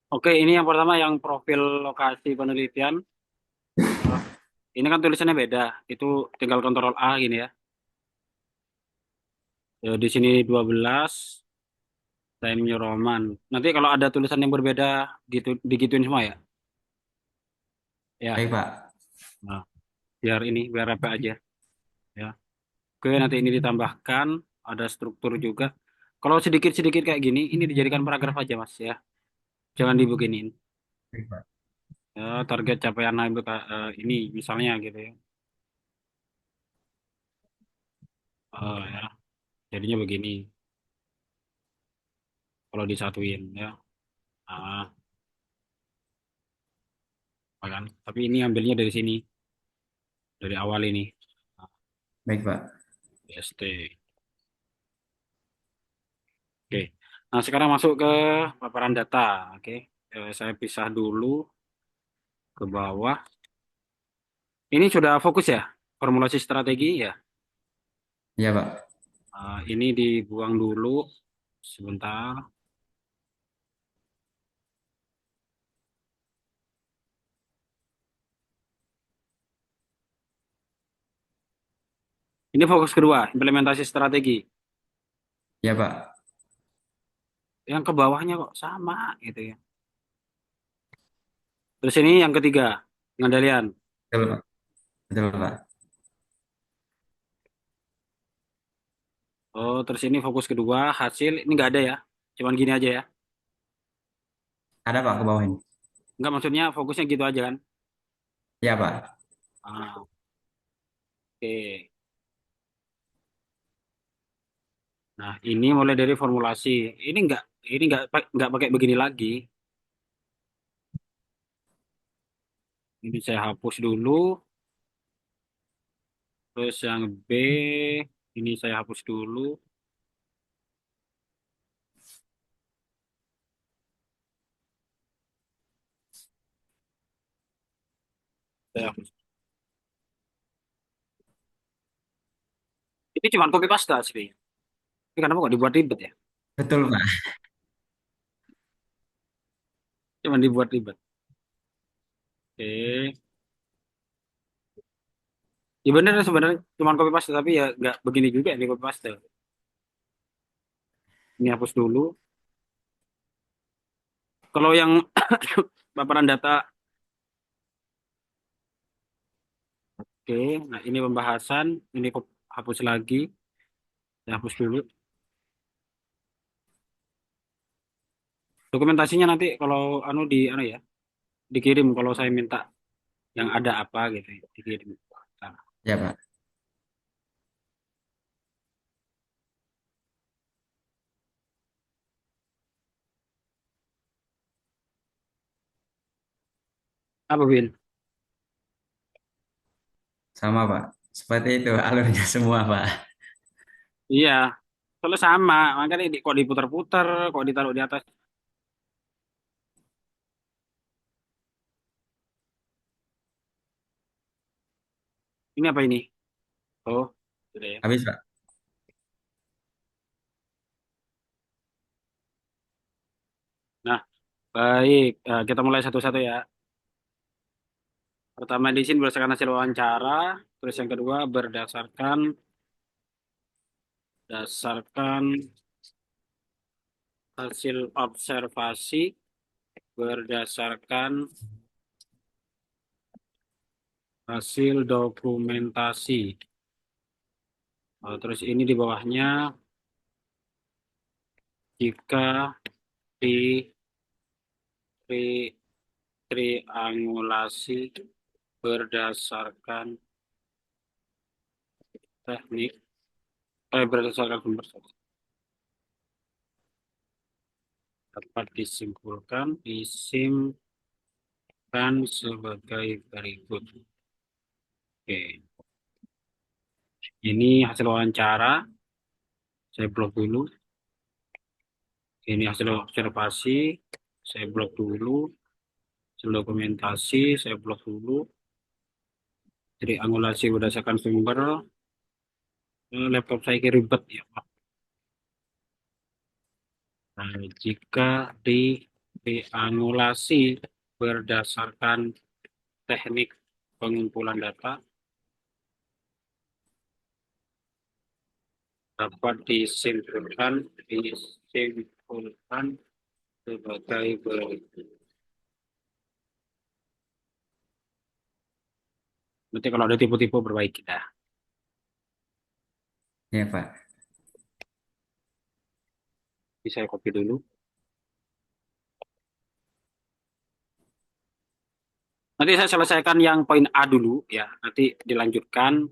Oke, ini yang pertama yang profil lokasi penelitian. Eh, Ini kan tulisannya beda. Itu tinggal kontrol A gini ya. Di sini 12 Time New Roman. Nanti kalau ada tulisan yang berbeda gitu digituin semua ya. Ya. Baik, Pak. Nah, biar apa aja ya. Oke, nanti ini ditambahkan ada struktur juga. Kalau sedikit-sedikit kayak gini, ini dijadikan paragraf aja, Mas ya. Jangan dibeginiin. Baik, Pak. Ya, target capaian ini misalnya gitu ya. Ya, jadinya begini kalau disatuin ya. Ah, kan. Tapi ini ambilnya dari sini, dari awal ini. Ah, Baik, Pak. BST. Oke. Nah, sekarang masuk ke paparan data. Oke. Saya pisah dulu ke bawah. Ini sudah fokus ya, formulasi strategi ya. Iya, Pak. Ini dibuang dulu sebentar. Ini fokus kedua, implementasi strategi. Iya, Pak. Yang ke bawahnya kok sama gitu ya. Terus ini yang ketiga, pengendalian. Betul, Pak. Betul, Pak. Oh, terus ini fokus kedua, hasil. Ini nggak ada ya. Cuman gini aja ya. Ada, Pak, ke bawah ini. Nggak maksudnya fokusnya gitu aja kan. Iya, Pak. Oke. Nah, ini mulai dari formulasi. Ini nggak pakai begini lagi. Ini saya hapus dulu. Terus yang B, ini saya hapus dulu. Saya hapus. Ini cuma copy paste sih. Ini kenapa kok dibuat ribet ya? Betul, Pak. Cuma dibuat ribet. Oke. Ya bener sebenarnya cuma copy paste tapi ya nggak begini juga ini copy paste. Ini hapus dulu. Kalau yang paparan data, oke. Nah ini pembahasan, ini hapus lagi. Saya hapus dulu. Dokumentasinya nanti kalau anu ya, dikirim kalau saya minta yang ada apa gitu ya, dikirim. Nah, Iya, Pak. apa Bin? Sama, Pak. Seperti itu alurnya semua, Pak. Iya, soalnya sama, makanya kok diputar-putar, kok ditaruh di atas. Ini apa ini? Oh, sudah ya. Habis, Pak. Nah, baik. Kita mulai satu-satu ya. Pertama di sini berdasarkan hasil wawancara, terus yang kedua berdasarkan hasil observasi, berdasarkan hasil dokumentasi. Terus ini di bawahnya jika di tri, triangulasi berdasarkan teknik, berdasarkan konversasi dapat disimpan sebagai berikut. Oke, ini hasil wawancara, saya blok dulu. Ini hasil observasi, saya blok dulu. Hasil dokumentasi, saya blok dulu. Jadi angulasi berdasarkan sumber, laptop saya kira ribet ya, Pak. Nah, jika di dianulasi berdasarkan teknik pengumpulan data dapat disimpulkan sebagai berikut. Nanti kalau ada tipe-tipe perbaiki dah. Ya, Pak. Bisa saya copy dulu. Nanti saya selesaikan yang poin A dulu ya. Nanti dilanjutkan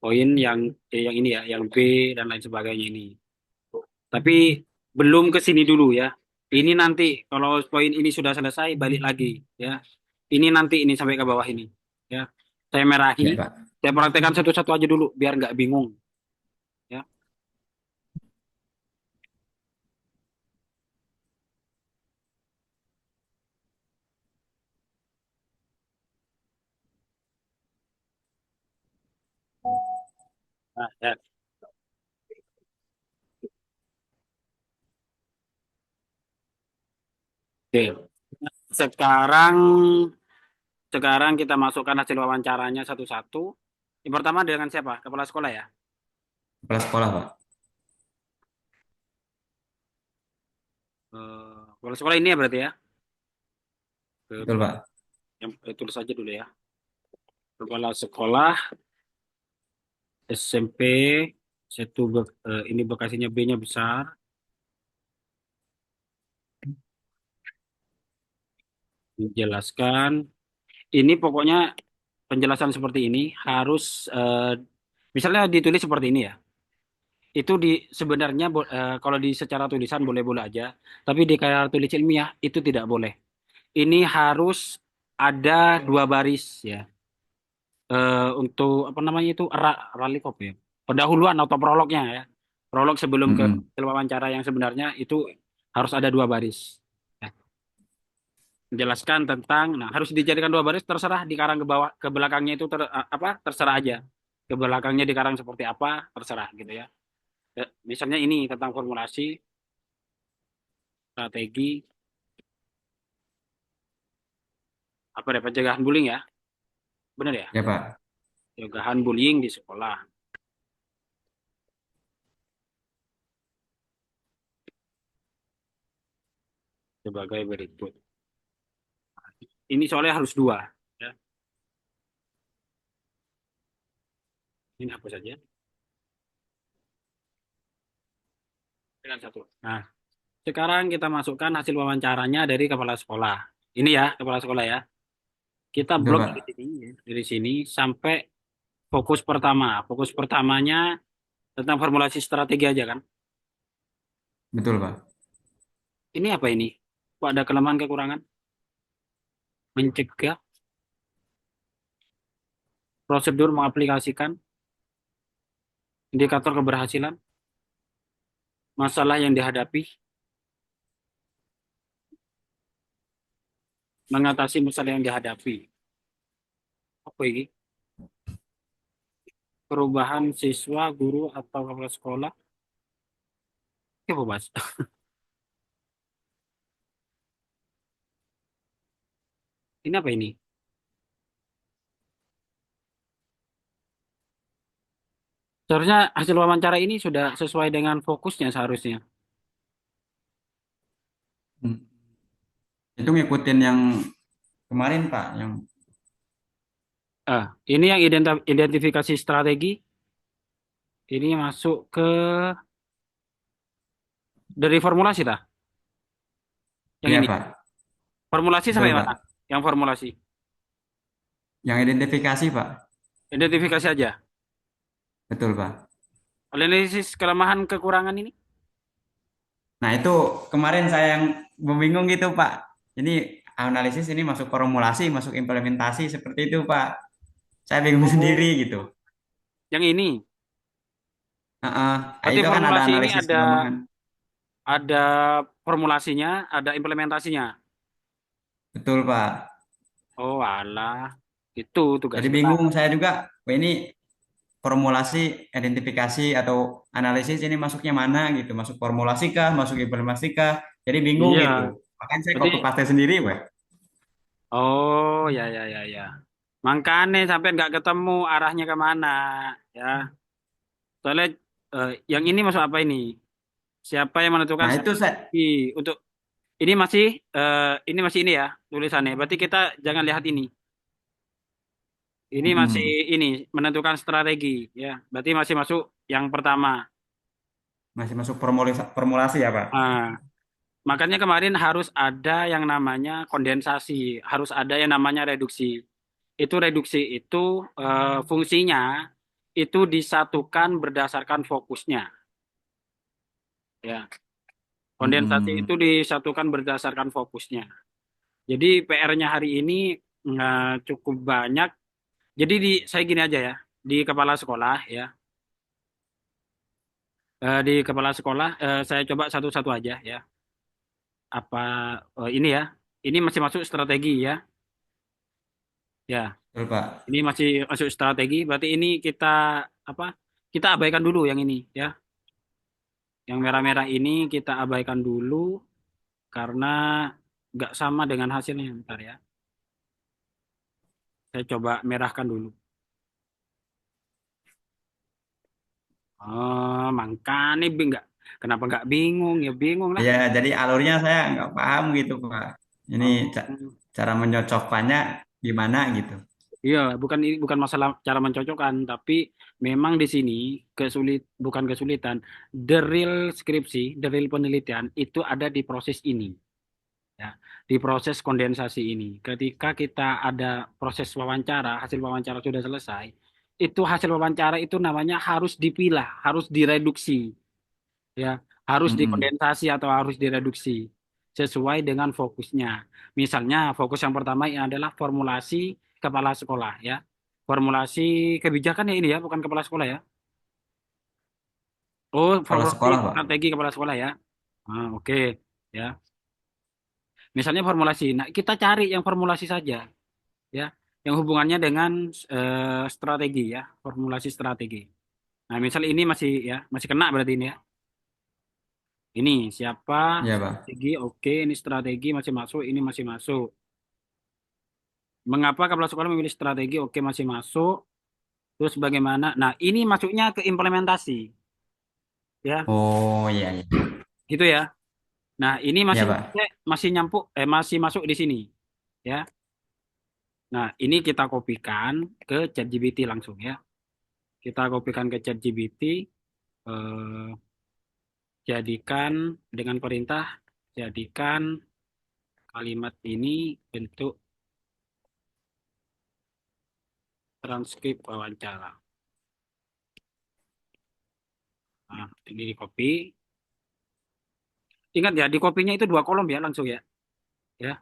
poin yang ini ya, yang B dan lain sebagainya ini. Tapi belum ke sini dulu ya. Ini nanti kalau poin ini sudah selesai balik lagi ya. Ini nanti ini sampai ke bawah ini ya. Saya merahi, Ya, Pak. saya praktekkan satu-satu aja dulu biar nggak bingung ya. Nah, ya. Oke. Sekarang sekarang kita masukkan hasil wawancaranya satu-satu. Yang pertama dengan siapa? Kepala sekolah ya. Kepala sekolah, Pak. Kepala sekolah ini ya berarti ya. Betul, Ke, Pak. yang tulis aja dulu ya. Kepala sekolah SMP ini Bekasinya B-nya besar. Menjelaskan. Ini pokoknya penjelasan seperti ini harus misalnya ditulis seperti ini ya. Itu sebenarnya kalau di secara tulisan boleh-boleh aja, tapi di kayak tulis ilmiah itu tidak boleh. Ini harus ada dua baris ya. Untuk apa namanya itu ralikop ya. Pendahuluan atau prolognya ya. Prolog sebelum ke Mm-mm. wawancara yang sebenarnya itu harus ada dua baris. Ya. Menjelaskan tentang, nah harus dijadikan dua baris terserah dikarang ke bawah ke belakangnya itu apa terserah aja. Ke belakangnya dikarang seperti apa terserah gitu ya. Misalnya ini tentang formulasi, strategi, apa ya pencegahan bullying ya, benar ya, Ya, Pak. pencegahan bullying di sekolah sebagai berikut. Ini soalnya harus dua, ya. Ini apa saja dengan satu. Nah, sekarang kita masukkan hasil wawancaranya dari kepala sekolah. Ini ya kepala sekolah ya. Kita Betul, blok Pak. dari sini sampai fokus pertama. Fokus pertamanya tentang formulasi strategi aja kan. Betul, Pak. Ini apa ini? Kok ada kelemahan kekurangan? Mencegah prosedur mengaplikasikan indikator keberhasilan, masalah yang dihadapi, mengatasi masalah yang dihadapi. Apa ini? Perubahan siswa, guru, atau kepala sekolah. Apa, Mas? Ini apa ini? Seharusnya hasil wawancara ini sudah sesuai dengan fokusnya seharusnya. Hmm. Itu ngikutin yang kemarin, Pak, yang Ini yang identifikasi strategi. Ini masuk ke dari formulasi dah. Yang iya, ini. Pak. Formulasi Betul, sampai mana? Pak. Yang formulasi. Yang identifikasi, Pak. Identifikasi aja. Betul, Pak. Analisis kelemahan kekurangan ini. Nah, itu kemarin saya yang membingung gitu, Pak. Ini analisis ini masuk formulasi, masuk implementasi seperti itu, Pak. Saya bingung sendiri Oh, gitu. yang ini. Heeh. Nah, Berarti itu kan ada formulasi ini analisis kelemahan. ada formulasinya, ada implementasinya. Betul, Pak. Oh, alah. Itu tugas Jadi kita. bingung saya juga. Wah, ini formulasi, identifikasi atau analisis ini masuknya mana gitu. Masuk formulasi kah, masuk implementasi kah? Jadi bingung Iya. gitu. Akan saya copy Berarti, paste sendiri, Pak. oh ya ya ya ya. Makanya sampai nggak ketemu arahnya kemana, ya. Soalnya yang ini masuk apa ini? Siapa yang menentukan Nah, itu saya, strategi untuk ini masih ini ya tulisannya. Berarti kita jangan lihat ini. Ini masih mm, ini menentukan strategi, ya. Berarti masih masuk yang pertama. masih masuk formulasi ya, Pak. Ah, makanya kemarin harus ada yang namanya kondensasi, harus ada yang namanya reduksi. Itu reduksi itu fungsinya itu disatukan berdasarkan fokusnya, ya. Kondensasi Mm, itu disatukan berdasarkan fokusnya. Jadi PR-nya hari ini cukup banyak. Jadi saya gini aja ya, di kepala sekolah ya, di kepala sekolah saya coba satu-satu aja ya. Apa ini ya? Ini masih masuk strategi ya, ya. betul, Pak. Ini masih masuk strategi. Berarti ini kita apa? Kita abaikan dulu yang ini ya. Yang merah-merah ini kita abaikan dulu karena nggak sama dengan hasilnya. Bentar ya. Saya coba merahkan dulu. Oh, makanya nggak. Kenapa nggak bingung? Ya bingung lah. Ya, jadi alurnya saya nggak paham gitu, Pak. Ini Oh, cara menyocokkannya gimana gitu. iya, bukan ini bukan masalah cara mencocokkan, tapi memang di sini bukan kesulitan. The real skripsi, the real penelitian itu ada di proses ini, ya, di proses kondensasi ini. Ketika kita ada proses wawancara, hasil wawancara sudah selesai, itu hasil wawancara itu namanya harus dipilah, harus direduksi, ya, harus Mm-mm. dikondensasi atau harus direduksi sesuai dengan fokusnya. Misalnya, fokus yang pertama ini adalah formulasi kepala sekolah, ya. Formulasi kebijakan ya ini ya, bukan kepala sekolah ya. Oh, Kepala formulasi sekolah, Pak. strategi kepala sekolah ya. Ah, oke, ya. Misalnya formulasi. Nah, kita cari yang formulasi saja, ya, yang hubungannya dengan strategi ya, formulasi strategi. Nah, misal ini masih ya, masih kena berarti ini ya. Ini siapa Iya, Pak. strategi? Oke, ini strategi masih masuk, ini masih masuk. Mengapa kepala sekolah memilih strategi? Oke, masih masuk. Terus bagaimana? Nah, ini masuknya ke implementasi, ya, Oh, iya, iya. gitu ya. Nah, ini Iya, Pak. masih nyampuk, masih masuk di sini, ya. Nah, ini kita kopikan ke ChatGPT langsung ya. Kita kopikan ke ChatGPT, eh, jadikan dengan perintah, jadikan kalimat ini bentuk transkrip wawancara. Nah, ini di copy. Ingat ya, di kopinya itu dua kolom ya langsung ya. Ya,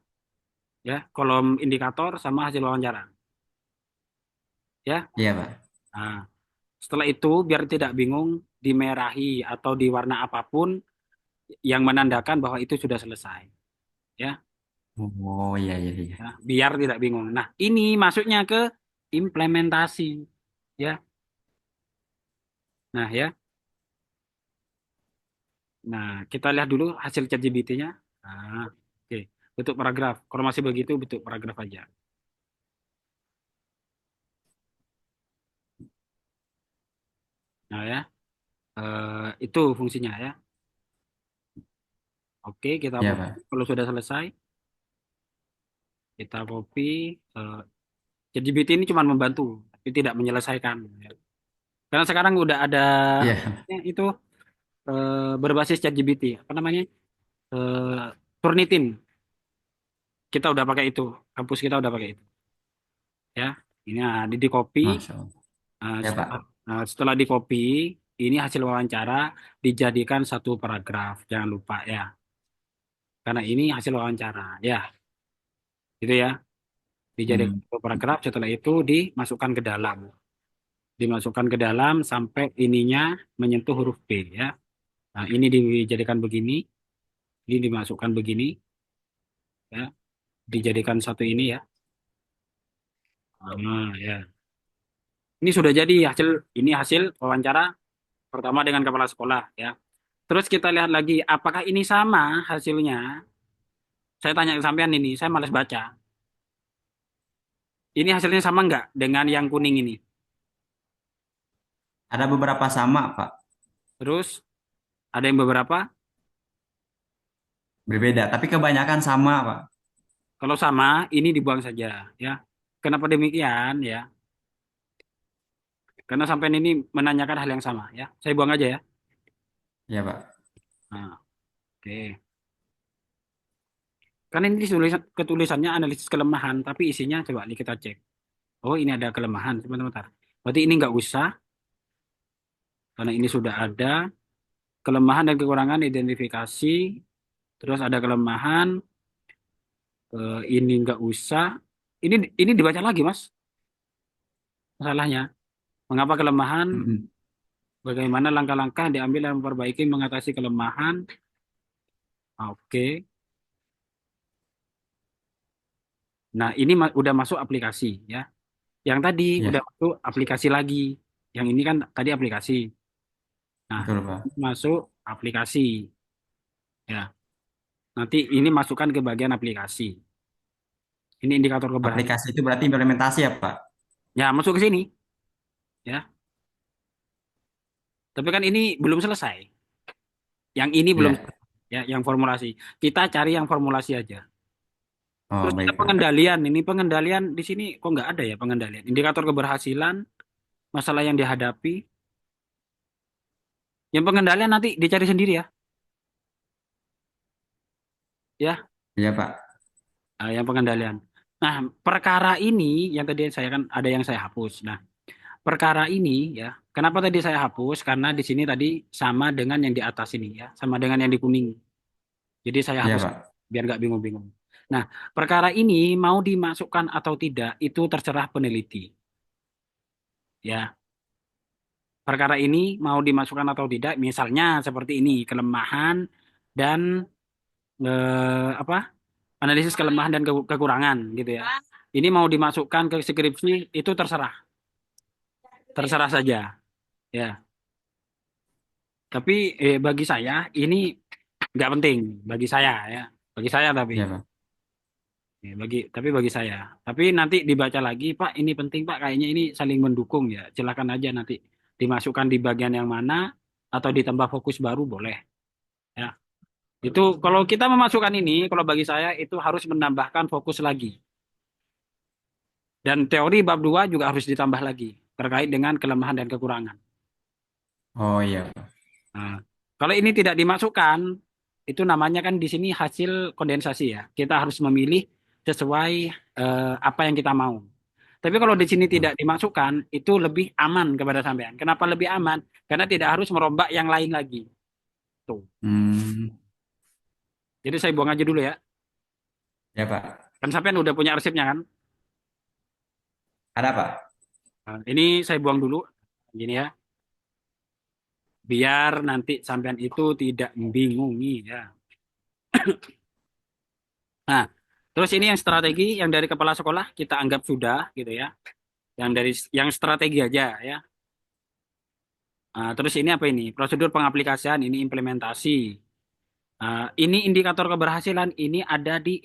ya, kolom indikator sama hasil wawancara. Ya. Iya, Pak. Nah, setelah itu biar tidak bingung dimerahi atau di warna apapun yang menandakan bahwa itu sudah selesai. Ya, Oh, iya, iya, iya. ya, biar tidak bingung. Nah, ini masuknya ke implementasi. Ya. Nah, ya. Nah, kita lihat dulu hasil ChatGPT-nya. Nah, oke. Bentuk paragraf. Kalau masih begitu bentuk paragraf aja. Nah, ya. Itu fungsinya ya. Oke, kita Iya, copy. Pak. Kalau sudah selesai, kita copy. eh, ChatGPT ini cuma membantu, tapi tidak menyelesaikan. Ya. Karena sekarang udah ada Iya. itu berbasis ChatGPT, apa namanya? Eh, Turnitin. Kita udah pakai itu. Kampus kita udah pakai itu. Ya. Ini di copy. Masya Allah. Ya, Setelah, Pak. setelah di copy, ini hasil wawancara dijadikan satu paragraf. Jangan lupa ya. Karena ini hasil wawancara. Ya, gitu ya. Dijadikan Hmm. satu paragraf. Setelah itu dimasukkan ke dalam. Dimasukkan ke dalam sampai ininya menyentuh huruf B ya. Nah, ini dijadikan begini, ini dimasukkan begini ya, dijadikan satu ini ya. Nah, ya. Ini sudah jadi hasil ini hasil wawancara pertama dengan kepala sekolah ya. Terus kita lihat lagi apakah ini sama hasilnya Saya tanya ke sampean ini, saya malas baca. Ini hasilnya sama nggak dengan yang kuning ini? Ada beberapa sama, Pak. Terus ada yang beberapa. Berbeda, tapi kebanyakan sama, Pak. Kalau sama, ini dibuang saja, ya. Kenapa demikian, ya? Karena sampean ini menanyakan hal yang sama, ya. Saya buang aja ya. Ya, Pak. Nah, oke. Karena ini ketulisannya analisis kelemahan, tapi isinya coba nih kita cek. Oh, ini ada kelemahan, sebentar. Berarti ini nggak usah, karena ini sudah ada kelemahan dan kekurangan identifikasi. Terus ada kelemahan, ini nggak usah. Ini dibaca lagi, Mas. Masalahnya, mengapa kelemahan? Mm-mm. Bagaimana langkah-langkah yang diambil dalam memperbaiki mengatasi kelemahan? Oke. Nah, ini udah masuk aplikasi ya. Yang tadi Ya, udah masuk aplikasi lagi. Yang ini kan tadi aplikasi. Nah, betul, Pak. masuk aplikasi ya. Nanti ini masukkan ke bagian aplikasi. Ini indikator keberhasilan. Aplikasi itu berarti implementasi ya, Pak? Ya, masuk ke sini ya. Tapi kan ini belum selesai. Yang ini belum Ya. selesai ya, yang formulasi. Kita cari yang formulasi aja. Oh, Terus kita baik, Pak. pengendalian. Ini pengendalian di sini kok nggak ada ya pengendalian. Indikator keberhasilan, masalah yang dihadapi. Yang pengendalian nanti dicari sendiri ya. Ya, Iya, Pak. yang pengendalian. Nah, perkara ini yang tadi saya kan ada yang saya hapus. Nah, perkara ini ya, kenapa tadi saya hapus? Karena di sini tadi sama dengan yang di atas ini ya, sama dengan yang di kuning. Jadi saya Iya, hapus Pak. biar nggak bingung-bingung. Nah, perkara ini mau dimasukkan atau tidak itu terserah peneliti. Ya, perkara ini mau dimasukkan atau tidak, misalnya seperti ini, kelemahan dan apa? Analisis kelemahan dan kekurangan gitu ya. Ini mau dimasukkan ke skripsi itu terserah, terserah saja ya. Tapi bagi saya ini nggak penting bagi saya ya, bagi saya tapi Iya, Pak. tapi bagi saya. Tapi nanti dibaca lagi, Pak. Ini penting Pak. Kayaknya ini saling mendukung ya. Silakan aja nanti dimasukkan di bagian yang mana atau ditambah fokus baru boleh ya. Itu kalau kita memasukkan ini, kalau bagi saya itu harus menambahkan fokus lagi. Dan teori bab 2 juga harus ditambah lagi terkait dengan kelemahan dan kekurangan. Oh, iya, Pak. Nah, kalau ini tidak dimasukkan, itu namanya kan di sini hasil kondensasi ya. Kita harus memilih sesuai apa yang kita mau. Tapi kalau di sini tidak dimasukkan, itu lebih aman kepada sampean. Kenapa lebih aman? Karena tidak harus merombak yang lain lagi. Tuh. Hmm. Jadi saya buang aja dulu ya. Ya, Pak. Kan sampean udah punya resepnya kan? Ada, Pak. Nah, ini saya buang dulu. Gini ya. Biar nanti sampean itu tidak membingungi ya. Nah, terus ini yang strategi yang dari kepala sekolah kita anggap sudah gitu ya. Yang dari yang strategi aja ya. Nah, terus ini apa ini? Prosedur pengaplikasian, ini implementasi. Ini indikator keberhasilan, ini ada di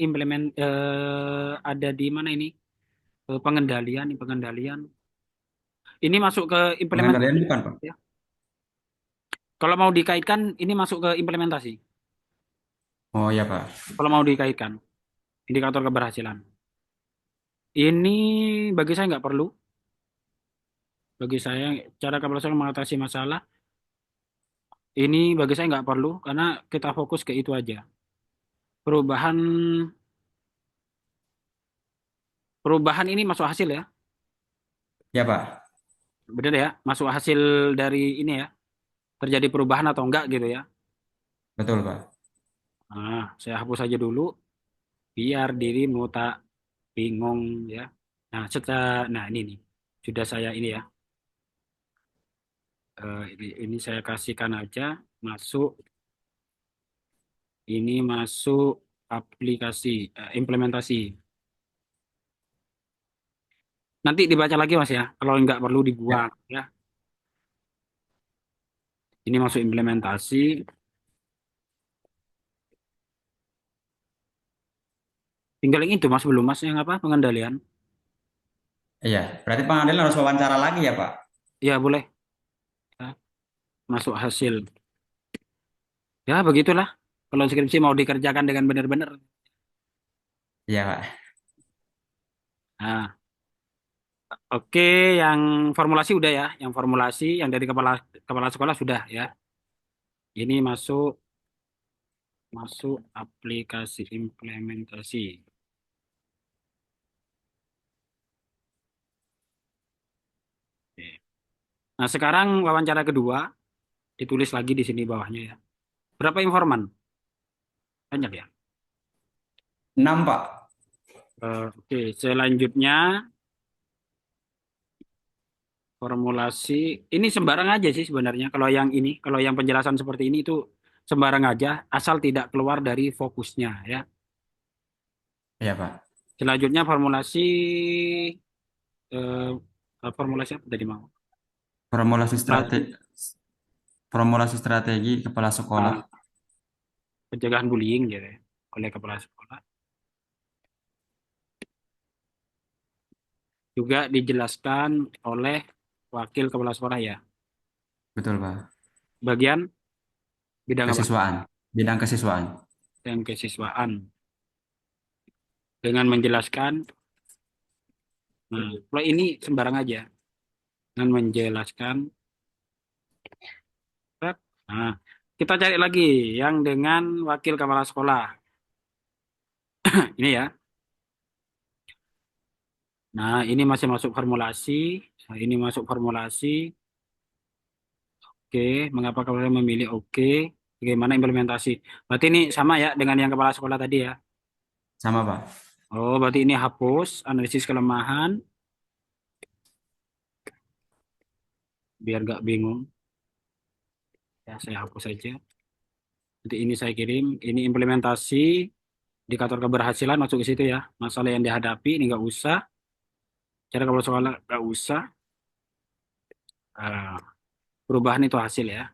ada di mana ini? Pengendalian, pengendalian. Ini masuk ke Pengendalian implementasi bukan, Pak? ya. Kalau mau dikaitkan, ini masuk ke implementasi. Oh, iya, Pak. Kalau mau dikaitkan, indikator keberhasilan. Ini bagi saya nggak perlu. Bagi saya, cara keberhasilan mengatasi masalah, ini bagi saya nggak perlu karena kita fokus ke itu aja. Perubahan perubahan ini masuk hasil ya. Ya, Pak. Benar ya, masuk hasil dari ini ya. Terjadi perubahan atau enggak gitu ya. Betul, Pak. Nah, saya hapus aja dulu biar dirimu tak bingung ya. Nah, nah ini nih. Sudah saya ini ya. Ini saya kasihkan aja masuk ini masuk aplikasi implementasi. Nanti dibaca lagi Mas ya. Kalau enggak perlu Ya. dibuang ya. Ini masuk implementasi. Tinggal yang itu Mas, belum Mas, yang apa, pengendalian. Iya, berarti pengadilan harus wawancara lagi ya, Pak? Ya boleh. Ya, masuk hasil. Ya begitulah. Kalau skripsi mau dikerjakan dengan benar-benar. Iya, Pak. Nah, oke, yang formulasi udah ya. Yang formulasi yang dari kepala kepala sekolah sudah ya. Ini masuk masuk aplikasi implementasi. Oke. Nah, sekarang wawancara kedua ditulis lagi di sini bawahnya ya. Berapa informan? Banyak ya. 6, Pak. Oke, selanjutnya formulasi ini sembarang aja sih sebenarnya. Kalau yang ini, kalau yang penjelasan seperti ini itu sembarang aja, asal tidak keluar dari fokusnya ya. Iya, Pak. Selanjutnya formulasi apa tadi mau? Formulasi Formulasi strategi, formulasi strategi kepala sekolah. pencegahan bullying gitu ya, oleh kepala sekolah. Juga dijelaskan oleh wakil kepala sekolah ya. Betul, Pak. Bagian bidang apa? Kesiswaan. Bidang kesiswaan. Dan kesiswaan dengan menjelaskan. Nah, kalau ini sembarang aja dengan menjelaskan. Nah, kita cari lagi yang dengan wakil kepala sekolah. Ini ya. Nah, ini masih masuk formulasi. Nah, ini masuk formulasi. Oke, mengapa kalian memilih oke? Bagaimana implementasi? Berarti ini sama ya dengan yang kepala sekolah tadi ya. Sama, Pak. Oh, berarti ini hapus analisis kelemahan biar nggak bingung. Ya, saya hapus saja. Nanti ini saya kirim. Ini implementasi indikator keberhasilan masuk ke situ ya. Masalah yang dihadapi ini nggak usah. Cara kepala sekolah nggak usah. Ah, perubahan itu hasil ya.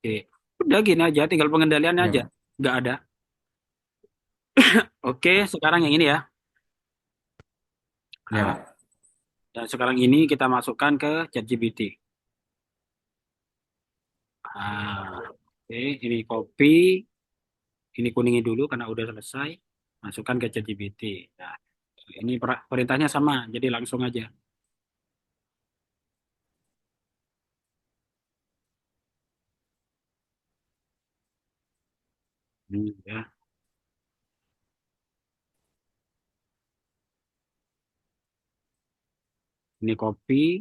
Oke. Udah gini aja, tinggal pengendaliannya Iya, aja. Pak. Nggak ada. Oke, sekarang yang ini ya. Iya, Ah, Pak. dan sekarang ini kita masukkan ke ChatGPT. Oke, ini copy, ini kuningi dulu karena udah selesai. Masukkan ke ChatGPT. Nah, ini perintahnya sama, jadi langsung aja. Ya. Ini copy,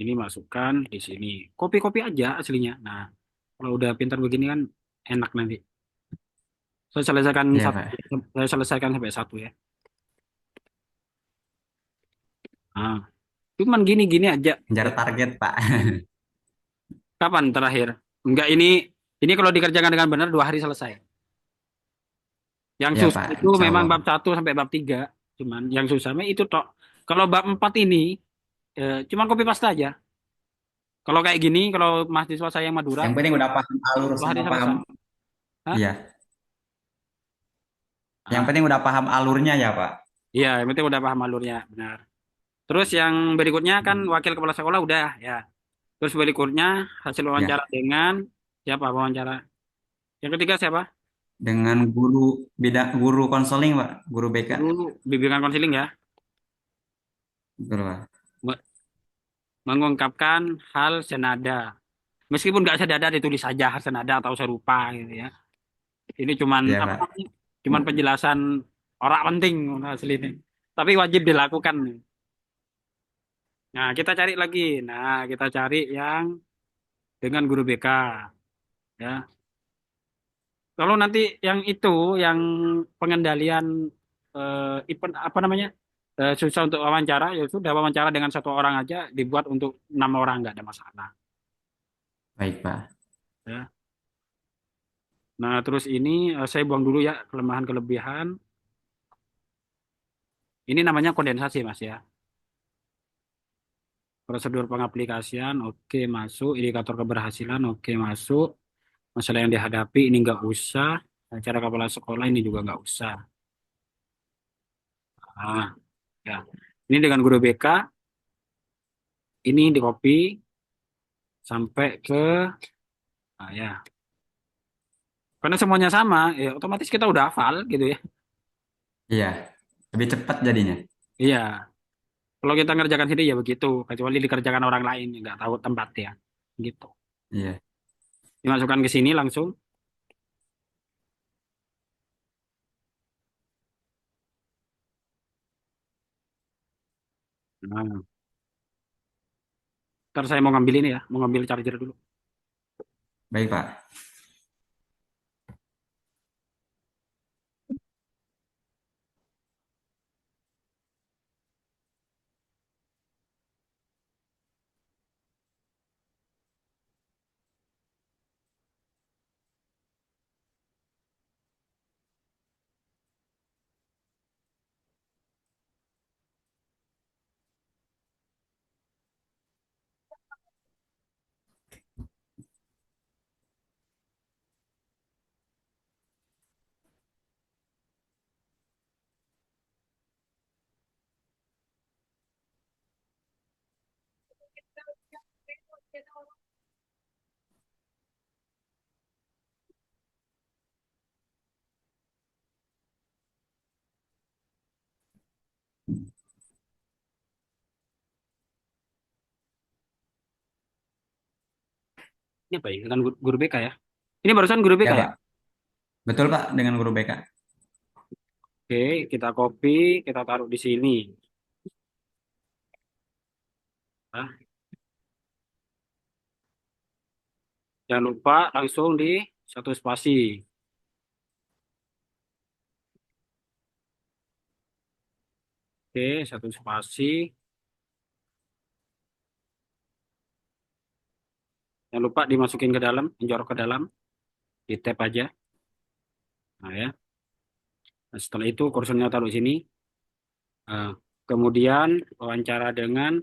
ini masukkan di sini. Copy-copy aja aslinya. Nah, kalau udah pintar begini kan enak nanti. Saya selesaikan Iya, satu, Pak. saya selesaikan sampai satu ya. Nah, cuman gini-gini aja. Kejar Ya. target, Pak. Kapan terakhir? Enggak, ini kalau dikerjakan dengan benar 2 hari selesai. Yang Iya, susah Pak. itu Insya memang Allah. bab 1 sampai bab 3. Cuman yang susahnya itu tok. Kalau bab 4 ini cuman copy paste aja. Kalau kayak gini, kalau mahasiswa saya yang Madura, Yang penting udah paham alur 2 hari sama paham. selesai. Hah? Iya. Yang Ah, penting udah paham alurnya ya, Pak. iya, yang penting udah paham alurnya, benar. Terus yang berikutnya kan wakil kepala sekolah udah ya. Terus berikutnya hasil wawancara Ya. dengan siapa wawancara? Yang ketiga siapa? Dengan guru bidang guru konseling, Pak. Guru BK. Guru bimbingan konseling ya. Betul, Pak. Me- Mengungkapkan hal senada. Meskipun nggak senada ditulis saja hal senada atau serupa gitu ya. Ini cuman Iya, apa Pak. namanya? Cuman penjelasan orang penting asli ini. Tapi wajib dilakukan. Nah, kita cari lagi. Nah, kita cari yang dengan guru BK ya. Kalau nanti yang itu, yang pengendalian apa namanya, susah untuk wawancara, ya sudah wawancara dengan 1 orang aja dibuat untuk 6 orang nggak ada masalah. Baik, Pak. Ya. Nah terus ini saya buang dulu ya kelemahan kelebihan. Ini namanya kondensasi mas ya. Prosedur pengaplikasian, oke masuk. Indikator keberhasilan, oke masuk. Masalah yang dihadapi ini nggak usah. Acara kepala sekolah ini juga nggak usah. Ah, ya. Ini dengan guru BK, ini di copy sampai ke, ya. Karena semuanya sama, ya otomatis kita udah hafal gitu ya. Iya, lebih cepat jadinya. Iya. Kalau kita ngerjakan sendiri ya begitu, kecuali dikerjakan orang lain, nggak tahu tempat ya. Gitu. Iya, Dimasukkan ke sini langsung. Nah, ntar saya mau ngambil ini ya, mau ngambil charger dulu. baik Pak. Ini apa ya? Dengan guru BK ya. Ini barusan guru BK Ya ya. Pak, betul Pak dengan guru BK. Oke, kita copy, kita taruh di sini. Nah, jangan lupa langsung di satu spasi. Oke, satu spasi. Jangan lupa dimasukin ke dalam, menjorok ke dalam, di tap aja. Nah ya. Nah, setelah itu kursornya taruh sini. Nah, kemudian wawancara dengan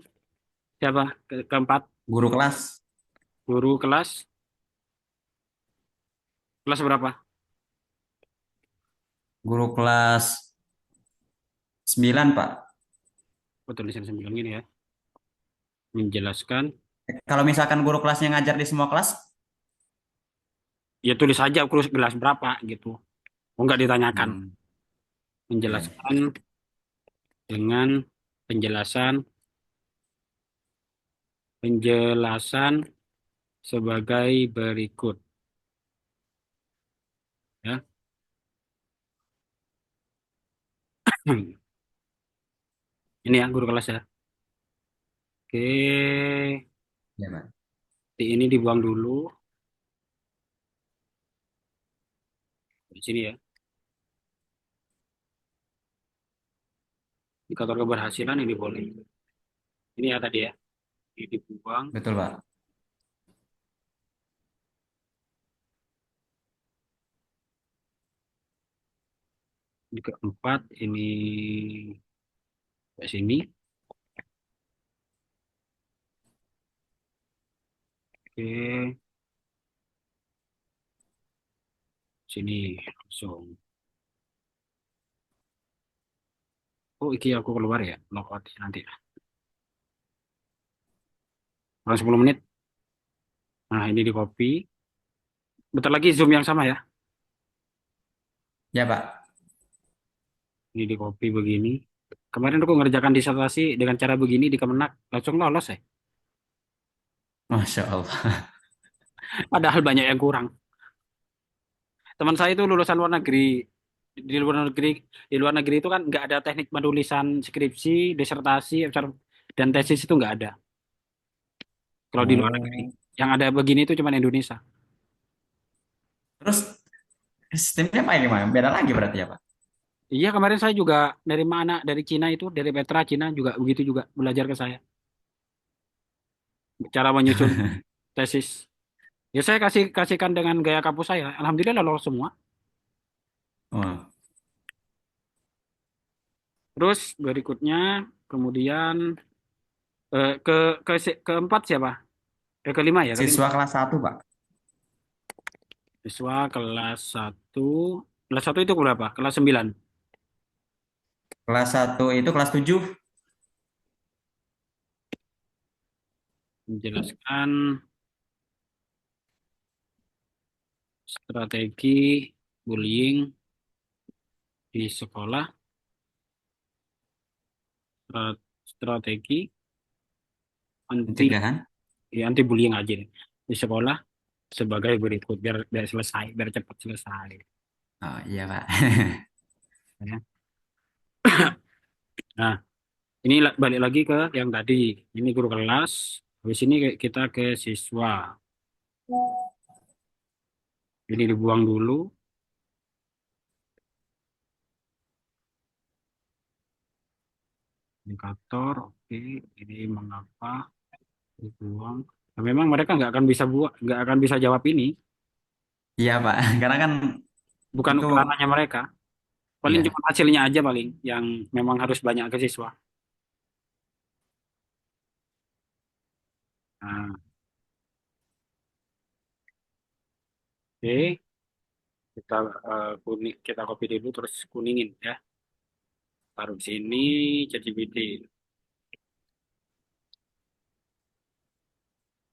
siapa? Keempat, Guru kelas, guru kelas. Kelas berapa? guru kelas 9 Pak. Oh, tulisan 9 gini ya. Menjelaskan. Kalau misalkan guru kelasnya ngajar di semua kelas, Ya tulis saja kurus gelas berapa gitu. Oh, nggak ditanyakan. hmm, ya, Menjelaskan dengan penjelasan penjelasan sebagai berikut. Ya. Ini ya guru kelas ya. Oke, ya Pak. ini dibuang dulu di sini ya. Indikator keberhasilan ini boleh. Ini ya tadi ya. Ini dibuang. Betul Pak. Di keempat ini ke sini. Oke, sini langsung. Oh, iki aku keluar ya. Logout nanti. Kurang 10 menit. Nah, ini di copy. Bentar lagi Zoom yang sama ya. Ya Pak. Ini di copy begini. Kemarin aku ngerjakan disertasi dengan cara begini di Kemenak. Langsung lolos ya. Masya Allah. Padahal banyak yang kurang. Teman saya itu lulusan luar negeri. Di luar negeri, di luar negeri itu kan nggak ada teknik penulisan skripsi, disertasi, dan tesis itu nggak ada. Kalau di luar negeri, Oh. yang ada begini itu cuma Indonesia. Terus sistemnya apa gimana? Beda lagi berarti ya Pak? Iya, kemarin saya juga dari mana, dari Cina itu, dari Petra Cina juga begitu juga belajar ke saya. Cara menyusun tesis. Ya saya kasihkan dengan gaya kampus saya. Alhamdulillah lolos semua. Oh, Terus berikutnya, kemudian ke keempat siapa? Kelima ya, kelima. siswa kelas 1 Pak. Siswa kelas satu itu berapa? Kelas 9. Kelas satu itu kelas 7. Menjelaskan strategi bullying di sekolah, strategi anti Pencegahan. anti bullying aja deh. Di sekolah sebagai berikut biar selesai, biar cepat selesai. Oh iya Pak. Ya. Nah, ini balik lagi ke yang tadi. Ini guru kelas. Habis ini kita ke siswa. Ini dibuang dulu. Indikator, oke. Ini mengapa dibuang? Nah, memang mereka nggak akan bisa jawab ini. Iya Pak. Karena kan Bukan itu ranahnya mereka. Paling ya. cuma hasilnya aja paling yang memang harus banyak ke siswa. Nah, oke. Kita kita copy dulu terus kuningin ya. Taruh di sini ChatGPT.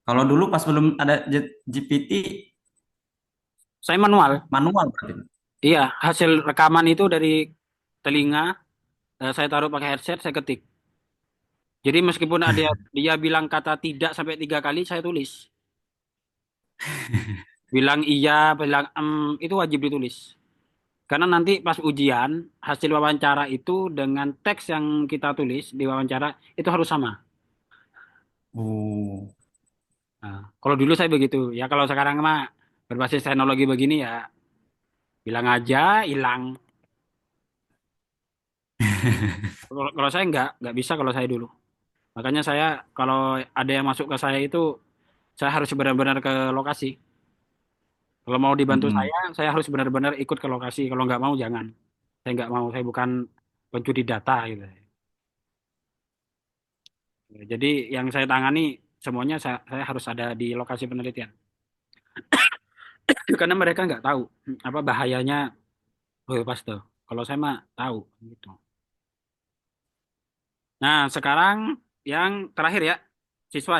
Kalau dulu pas belum ada GPT Saya manual. manual berarti. Iya, hasil rekaman itu dari telinga, saya taruh pakai headset, saya ketik. Jadi meskipun ada dia bilang kata tidak sampai 3 kali, saya tulis. Bilang iya, bilang itu wajib ditulis. Karena nanti pas ujian, hasil wawancara itu dengan teks yang kita tulis di wawancara itu harus sama. Oh. Nah, kalau dulu saya begitu. Ya kalau sekarang mah berbasis teknologi begini ya bilang aja hilang. Kalau saya nggak bisa kalau saya dulu. Makanya saya kalau ada yang masuk ke saya itu saya harus benar-benar ke lokasi. Kalau mau dibantu Mm-mm. saya harus benar-benar ikut ke lokasi. Kalau nggak mau jangan. Saya nggak mau. Saya bukan pencuri data gitu. Jadi yang saya tangani semuanya saya harus ada di lokasi penelitian. Karena mereka nggak tahu apa bahayanya biopas tuh. Kalau saya mah tahu gitu. Nah, sekarang yang terakhir ya, siswa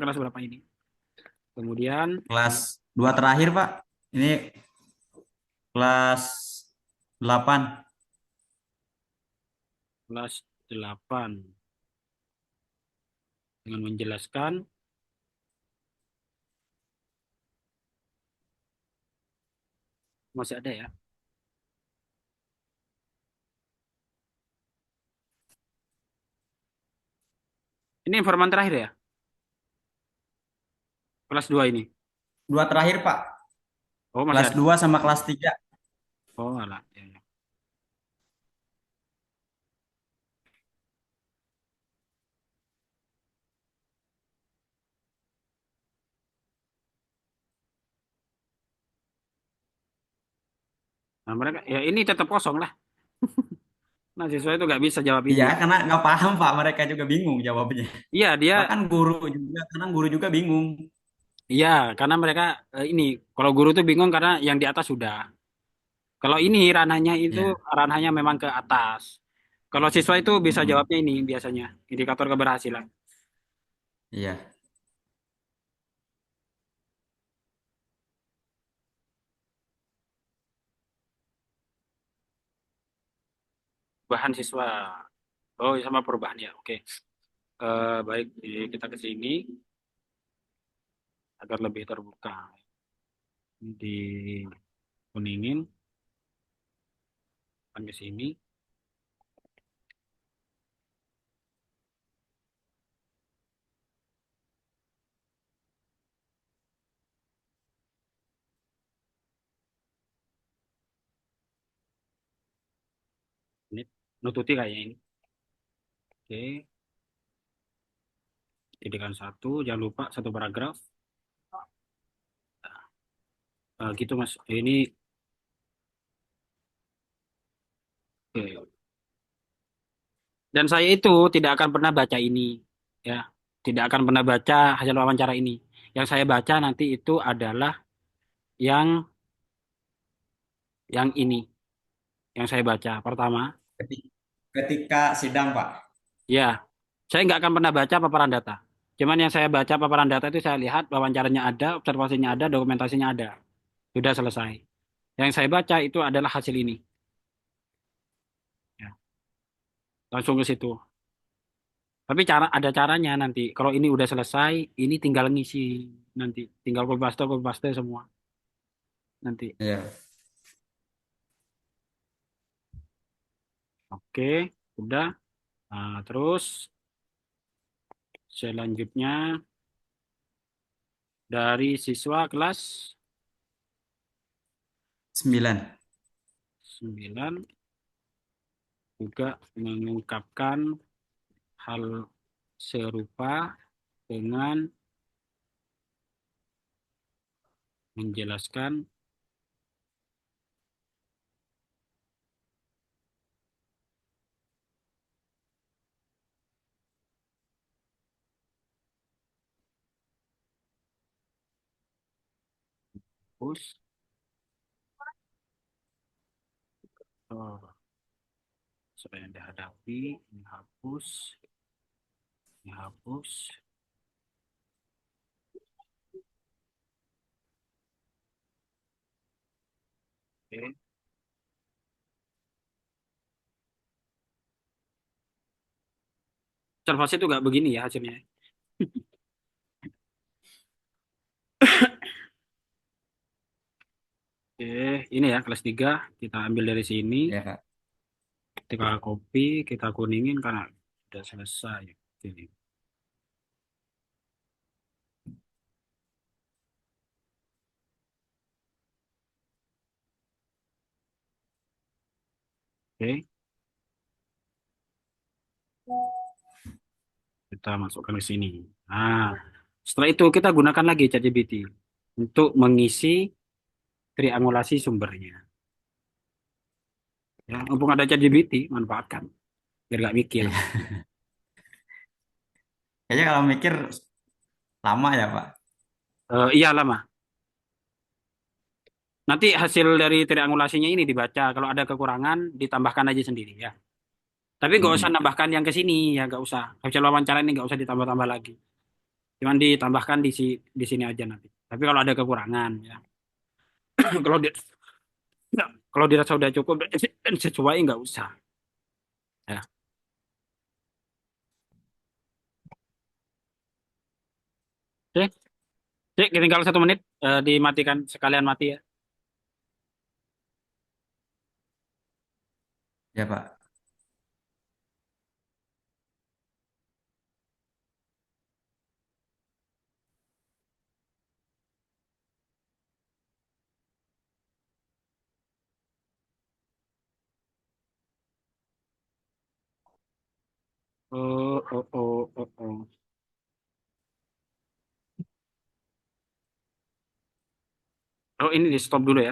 kelas berapa ini? Kemudian Kelas 2 terakhir Pak. Ini kelas 8. kelas 8 dengan menjelaskan masih ada ya. Ini informan terakhir ya, kelas 2 ini. 2 terakhir Pak. Oh, masih Kelas ada. 2 sama kelas 3. Oh, alah. Ya, ya. Nah, mereka ya ini tetap kosong lah. Nah, siswa itu nggak bisa jawab ini. Iya, karena nggak paham Pak. Mereka juga bingung jawabnya. Iya, dia Bahkan guru juga, kadang guru juga bingung. iya karena mereka ini kalau guru tuh bingung karena yang di atas sudah. Kalau ini ranahnya itu Iya, ranahnya memang ke atas. Kalau siswa itu bisa mm-mm. jawabnya ini biasanya indikator keberhasilan. Iya. Bahan siswa. Oh, sama perubahan ya. Oke. Baik, kita ke sini agar lebih terbuka. Di kuningin, akan ke sini. Ini nututi kayaknya ini. Oke, jadikan satu. Jangan lupa satu paragraf. Gitu Mas. Ini oke. Dan saya itu tidak akan pernah baca ini, ya. Tidak akan pernah baca hasil wawancara ini. Yang saya baca nanti itu adalah yang Yang ini, yang saya baca pertama. Ketika, ketika sidang, Pak. Ya, saya nggak akan pernah baca paparan data. Cuman yang saya baca paparan data itu saya lihat wawancaranya ada, observasinya ada, dokumentasinya ada. Sudah selesai. Yang saya baca itu adalah hasil ini. Ya, langsung ke situ. Tapi ada caranya nanti. Kalau ini udah selesai, ini tinggal ngisi nanti. Tinggal copy paste semua nanti. Iya. Oke, udah. Nah, terus selanjutnya dari siswa kelas 9. 9 juga mengungkapkan hal serupa dengan menjelaskan hapus, oh, yang dihadapi, ini hapus, oke. Observasi itu nggak begini ya hasilnya. Oke, ini ya kelas 3 kita ambil dari sini, Ya, Kak. kita copy, kita kuningin karena sudah selesai. Oke. Oke, kita masukkan ke sini. Nah, setelah itu kita gunakan lagi ChatGPT untuk mengisi triangulasi sumbernya. Ya, mumpung ada ChatGPT, manfaatkan biar nggak mikir. Iya. Kayaknya kalau mikir lama ya, Pak. Iya lama. Nanti hasil dari triangulasinya ini dibaca. Kalau ada kekurangan, ditambahkan aja sendiri ya. Tapi nggak usah Mm-mm. nambahkan yang ke sini ya, nggak usah. Hasil wawancara ini nggak usah ditambah-tambah lagi. Cuman ditambahkan di sini aja nanti. Tapi kalau ada kekurangan ya. Kalau di, nggak, kalau dirasa udah cukup dan sesuai nggak usah. Ya. Oke, oke, tinggal 1 menit. Dimatikan sekalian mati ya. Ya, Pak. Oh, oh, oh, oh, oh. Oh, ini di stop dulu ya.